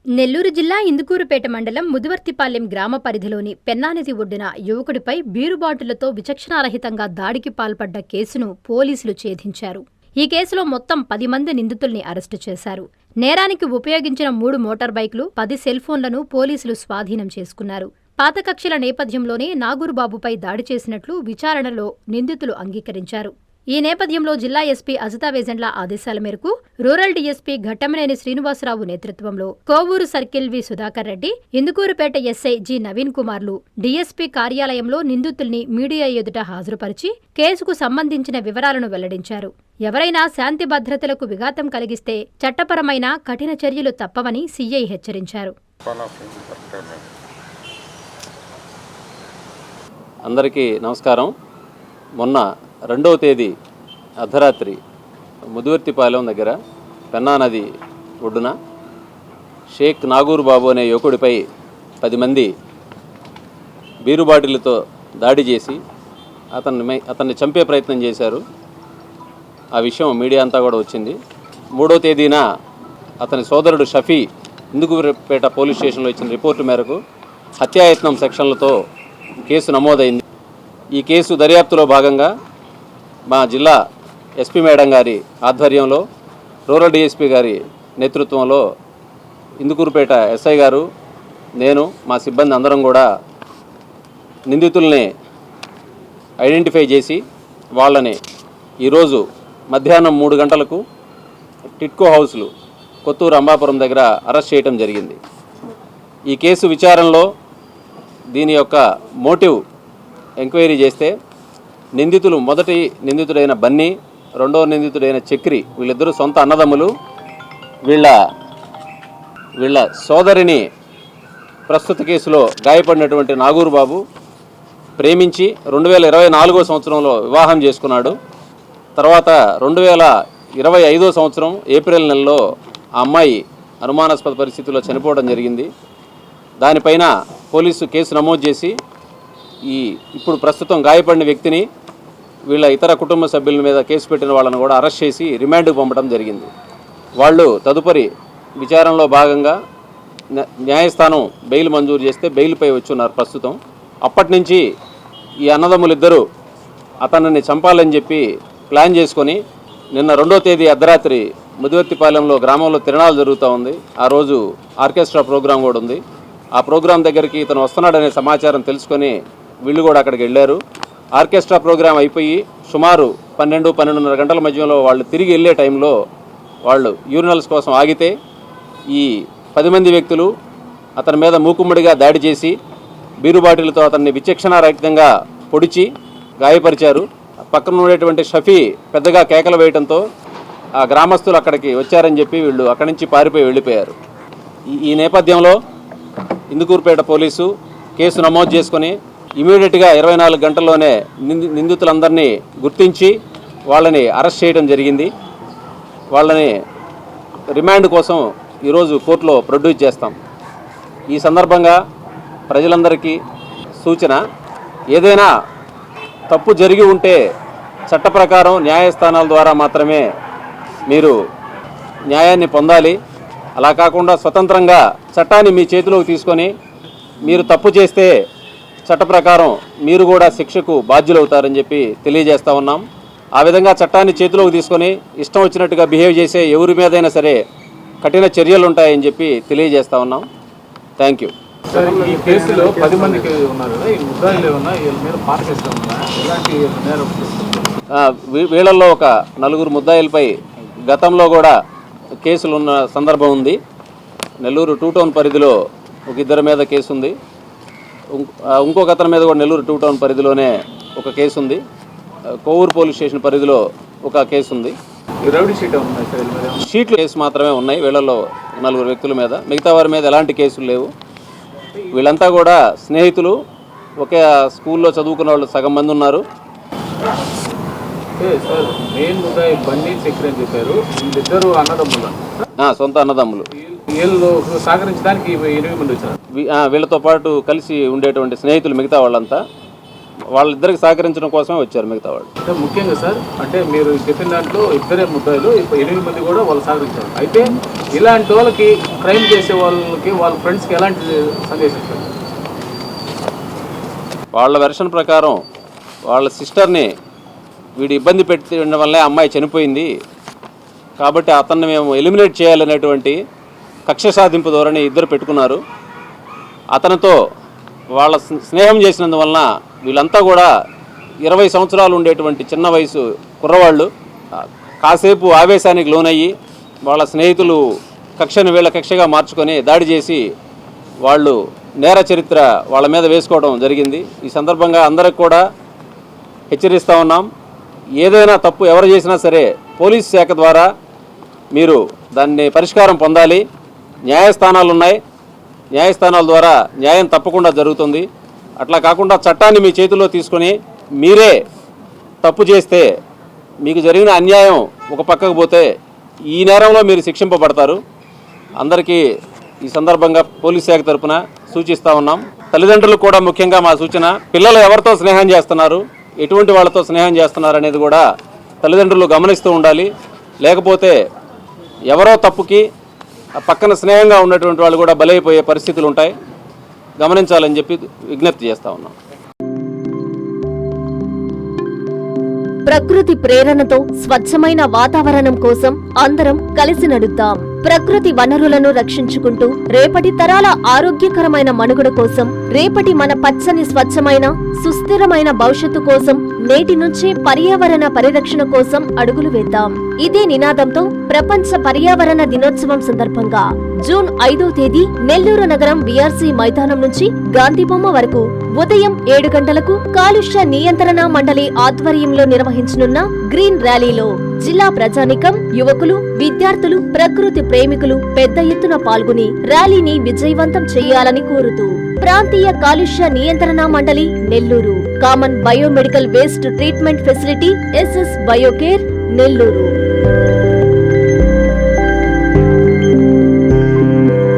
నెల్లూరు జిల్లా ఇందుకూరుపేట మండలం ముదివర్తిపాలెం గ్రామ పరిధిలోని పెన్నానది ఒడ్డున యువకుడిపై బీరుబాటులతో విచక్షణారహితంగా దాడికి పాల్పడ్డ కేసును పోలీసులు ఛేదించారు. ఈ కేసులో మొత్తం 10 మంది నిందితుల్ని అరెస్టు చేశారు. నేరానికి ఉపయోగించిన 3 మోటార్ బైకులు, 10 సెల్ ఫోన్లను పోలీసులు స్వాధీనం చేసుకున్నారు. పాత కక్షల నేపథ్యంలోనే నాగూరుబాబుపై దాడి చేసినట్లు విచారణలో నిందితులు అంగీకరించారు. ఈ నేపథ్యంలో జిల్లా ఎస్పీ అజితా వేజండ్ల ఆదేశాల మేరకు రూరల్ డీఎస్పీ ఘట్టమనేని శ్రీనివాసరావు నేతృత్వంలో Kovur circle V Sudhakar Reddy, Indukurpet SI G Naveen కుమార్లు డీఎస్పీ కార్యాలయంలో నిందితుల్ని మీడియా ఎదుట హాజరుపరిచి కేసుకు సంబంధించిన వివరాలను వెల్లడించారు. ఎవరైనా శాంతి భద్రతలకు విఘాతం కలిగిస్తే చట్టపరమైన కఠిన చర్యలు తప్పవని సీఐ హెచ్చరించారు. అందరికీ నమస్కారం. మొన్న 2వ తేదీ అర్ధరాత్రి ముదివర్తిపాలెం దగ్గర పెన్నా నది ఒడ్డున షేక్ నాగూరుబాబు అనే యువకుడిపై 10 మంది బీరుబాటిలతో దాడి చేసి అతన్ని చంపే ప్రయత్నం చేశారు. ఆ విషయం మీడియా అంతా కూడా వచ్చింది. 3వ తేదీన అతని సోదరుడు షఫీ ఇందుకూరుపేట పోలీస్ స్టేషన్లో ఇచ్చిన రిపోర్టు మేరకు హత్యాయత్నం సెక్షన్లతో కేసు నమోదైంది. ఈ కేసు దర్యాప్తులో భాగంగా మా జిల్లా ఎస్పీ మేడం గారి ఆధ్వర్యంలో, రూరల్ డిఎస్పీ గారి నేతృత్వంలో ఇందుకూరుపేట ఎస్ఐ గారు, నేను, మా సిబ్బంది అందరం కూడా నిందితుల్ని ఐడెంటిఫై చేసి వాళ్ళని ఈరోజు మధ్యాహ్నం 3 గంటలకు టిట్కో హౌస్లు కొత్తూరు అంబాపురం దగ్గర అరెస్ట్ చేయడం జరిగింది. ఈ కేసు విచారణలో దీని యొక్క మోటివ్ ఎంక్వైరీ చేస్తే మొదటి నిందితుడైన బన్నీ, 2వ నిందితుడైన చక్రి, వీళ్ళిద్దరూ సొంత అన్నదమ్ములు. వీళ్ళ సోదరిని ప్రస్తుత కేసులో గాయపడినటువంటి నాగూరుబాబు ప్రేమించి 2024వ సంవత్సరంలో వివాహం చేసుకున్నాడు. తర్వాత 2025వ సంవత్సరం ఏప్రిల్ నెలలో ఆ అమ్మాయి అనుమానాస్పద పరిస్థితిలో చనిపోవడం జరిగింది. దానిపైన పోలీసు కేసు నమోదు చేసి ఇప్పుడు ప్రస్తుతం గాయపడిన వ్యక్తిని, వీళ్ళ ఇతర కుటుంబ సభ్యుల మీద కేసు పెట్టిన వాళ్ళని కూడా అరెస్ట్ చేసి రిమాండ్కు పంపడం జరిగింది. వాళ్ళు తదుపరి విచారణలో భాగంగా న్యాయస్థానం బెయిల్ మంజూరు చేస్తే బెయిల్పై వచ్చున్నారు ప్రస్తుతం. అప్పటి నుంచి ఈ అన్నదమ్ములిద్దరూ అతనిని చంపాలని చెప్పి ప్లాన్ చేసుకొని నిన్న 2వ తేదీ అర్ధరాత్రి ముదివర్తిపాలెంలో గ్రామంలో తిరణాలు జరుగుతూ ఉంది. ఆ రోజు ఆర్కెస్ట్రా ప్రోగ్రాం కూడా ఉంది. ఆ ప్రోగ్రాం దగ్గరికి ఇతను వస్తున్నాడనే సమాచారం తెలుసుకొని వీళ్ళు కూడా అక్కడికి వెళ్ళారు. ఆర్కెస్ట్రా ప్రోగ్రాం అయిపోయి సుమారు 12-12:30 గంటల మధ్యలో వాళ్ళు తిరిగి వెళ్ళే టైంలో వాళ్ళు యూరినల్స్ కోసం ఆగితే ఈ 10 మంది వ్యక్తులు అతని మీద మూకుమ్మడిగా దాడి చేసి బీరుబాటిలతో అతన్ని విచక్షణారహితంగా పొడిచి గాయపరిచారు. పక్కన ఉండేటువంటి షఫీ పెద్దగా కేకలు వేయడంతో ఆ గ్రామస్తులు అక్కడికి వచ్చారని చెప్పి వీళ్ళు అక్కడి నుంచి పారిపోయి వెళ్ళిపోయారు. ఈ నేపథ్యంలో ఇందుకూరుపేట పోలీసు కేసు నమోదు చేసుకొని ఇమీడియట్గా 24 గంటల్లోనే నిందితులందరినీ గుర్తించి వాళ్ళని అరెస్ట్ చేయడం జరిగింది. వాళ్ళని రిమాండ్ కోసం ఈరోజు కోర్టులో ప్రొడ్యూస్ చేస్తాం. ఈ సందర్భంగా ప్రజలందరికీ సూచన, ఏదైనా తప్పు జరిగి ఉంటే చట్ట ప్రకారం న్యాయస్థానాల ద్వారా మాత్రమే మీరు న్యాయాన్ని పొందాలి. అలా కాకుండా స్వతంత్రంగా చట్టాన్ని మీ చేతిలోకి తీసుకొని మీరు తప్పు చేస్తే చట్ట ప్రకారం మీరు కూడా శిక్షకు బాధ్యులవుతారని చెప్పి తెలియజేస్తూ ఉన్నాం. ఆ విధంగా చట్టాన్ని చేతిలోకి తీసుకొని ఇష్టం వచ్చినట్టుగా బిహేవ్ చేసే ఎవరి మీదైనా సరే కఠిన చర్యలు ఉంటాయని చెప్పి తెలియజేస్తూ ఉన్నాం. Thank you. ఈ కేసులో 10 మందికి ఉన్నారు కదా, ఈ ముద్దాయిలు ఏమన్నా వీళ్ళ మీద పాత కేసులు ఉన్నా, ఎలాంటి నేరం? వీళ్ళల్లో ఒక 4 ముద్దాయిలపై గతంలో కూడా కేసులు ఉన్న సందర్భం ఉంది. నెల్లూరు 2 టౌన్ పరిధిలో ఒక 2 మీద కేసు ఉంది. ఇంకొక అతని మీద కూడా నెల్లూరు 2 టౌన్ పరిధిలోనే ఒక కేసు ఉంది. కోవూరు పోలీస్ స్టేషన్ పరిధిలో ఒక కేసు ఉంది. షీట్లు కేసు మాత్రమే ఉన్నాయి వీళ్ళల్లో 4 వ్యక్తుల మీద. మిగతా వారి మీద ఎలాంటి కేసులు లేవు. వీళ్ళంతా కూడా స్నేహితులు, ఒకే స్కూల్లో చదువుకున్న వాళ్ళు సగం మంది ఉన్నారు. సొంత అన్నదమ్ములు. వీళ్ళతో పాటు కలిసి ఉండేటువంటి స్నేహితులు మిగతా వాళ్ళంతా. వాళ్ళిద్దరికి సహకరించడం కోసమే వచ్చారు మిగతా వాళ్ళు. అంటే ముఖ్యంగా సార్, అంటే మీరు చెప్పిన దాంట్లో 2 ముద్దాయిలు 8 మంది కూడా వాళ్ళు సహకరించారు. అయితే ఇలాంటి వాళ్ళకి క్రైమ్ చేసే వాళ్ళకి వాళ్ళ ఫ్రెండ్స్కి ఎలాంటి సందేశం ఇస్తారు? వాళ్ళ వెర్షన్ ప్రకారం వాళ్ళ సిస్టర్ని వీడు ఇబ్బంది పెట్టి ఉండడం వల్లే అమ్మాయి చనిపోయింది కాబట్టి అతన్ని మేము ఎలిమినేట్ చేయాలనేటువంటి కక్ష సాధింపు ధోరణి ఇద్దరు పెట్టుకున్నారు. అతనితో వాళ్ళ స్నేహం చేసినందువలన వీళ్ళంతా కూడా 20 సంవత్సరాలు ఉండేటువంటి చిన్న వయసు కుర్రవాళ్ళు కాసేపు ఆవేశానికి లోనయ్యి వాళ్ళ స్నేహితులు కక్షను వీళ్ళ కక్షగా మార్చుకొని దాడి చేసి వాళ్ళు నేర చరిత్ర వాళ్ళ మీద వేసుకోవడం జరిగింది. ఈ సందర్భంగా అందరికి కూడా హెచ్చరిస్తూ ఉన్నాం, ఏదైనా తప్పు ఎవరు చేసినా సరే పోలీస్ శాఖ ద్వారా మీరు దాన్ని పరిష్కారం పొందాలి. న్యాయస్థానాలు ఉన్నాయి, న్యాయస్థానాల ద్వారా న్యాయం తప్పకుండా జరుగుతుంది. అట్లా కాకుండా చట్టాన్ని మీ చేతిలో తీసుకొని మీరే తప్పు చేస్తే మీకు జరిగిన అన్యాయం ఒక పక్కకు పోతే ఈ నేరంలో మీరు శిక్షింపబడతారు. అందరికీ ఈ సందర్భంగా పోలీస్ శాఖ తరఫున సూచిస్తూ ఉన్నాం. తల్లిదండ్రులకు కూడా ముఖ్యంగా మా సూచన, పిల్లలు ఎవరితో స్నేహం చేస్తున్నారు, ఎటువంటి వాళ్ళతో స్నేహం చేస్తున్నారు అనేది కూడా తల్లిదండ్రులు గమనిస్తూ ఉండాలి. లేకపోతే ఎవరో తప్పుకి పక్కన స్నేహంగా ఉన్నటువంటి వాళ్ళు కూడా బలైపోయే పరిస్థితులు ఉంటాయి. గమనించాలని చెప్పి విజ్ఞప్తి చేస్తూ ఉన్నాం. ప్రకృతి ప్రేరణతో స్వచ్ఛమైన వాతావరణం కోసం అందరం కలిసి నడుద్దాం. ప్రకృతి వనరులను రక్షించుకుంటూ రేపటి తరాల ఆరోగ్యకరమైన మనుగడ కోసం, రేపటి మన పచ్చని స్వచ్ఛమైన సుస్థిరమైన భవిష్యత్తు కోసం నేటి నుంచే పర్యావరణ పరిరక్షణ కోసం అడుగులు వేద్దాం. ఇదే నినాదంతో ప్రపంచ పర్యావరణ దినోత్సవం సందర్భంగా జూన్ 5వ తేదీ నెల్లూరు నగరం బీఆర్సీ మైదానం నుంచి గాంధీబొమ్మ వరకు ఉదయం 7 గంటలకు కాలుష్య నియంత్రణ మండలి ఆధ్వర్యంలో నిర్వహించనున్న గ్రీన్ ర్యాలీలో జిల్లా ప్రజానికం, యువకులు, విద్యార్థులు, ప్రకృతి ప్రేమికులు పెద్ద ఎత్తున పాల్గొని ర్యాలీని విజయవంతం చేయాలని కోరుతూ ప్రాంతీయ కాలుష్య నియంత్రణ మండలి Nellore, common biomedical waste treatment facility SS Biocare Nellore.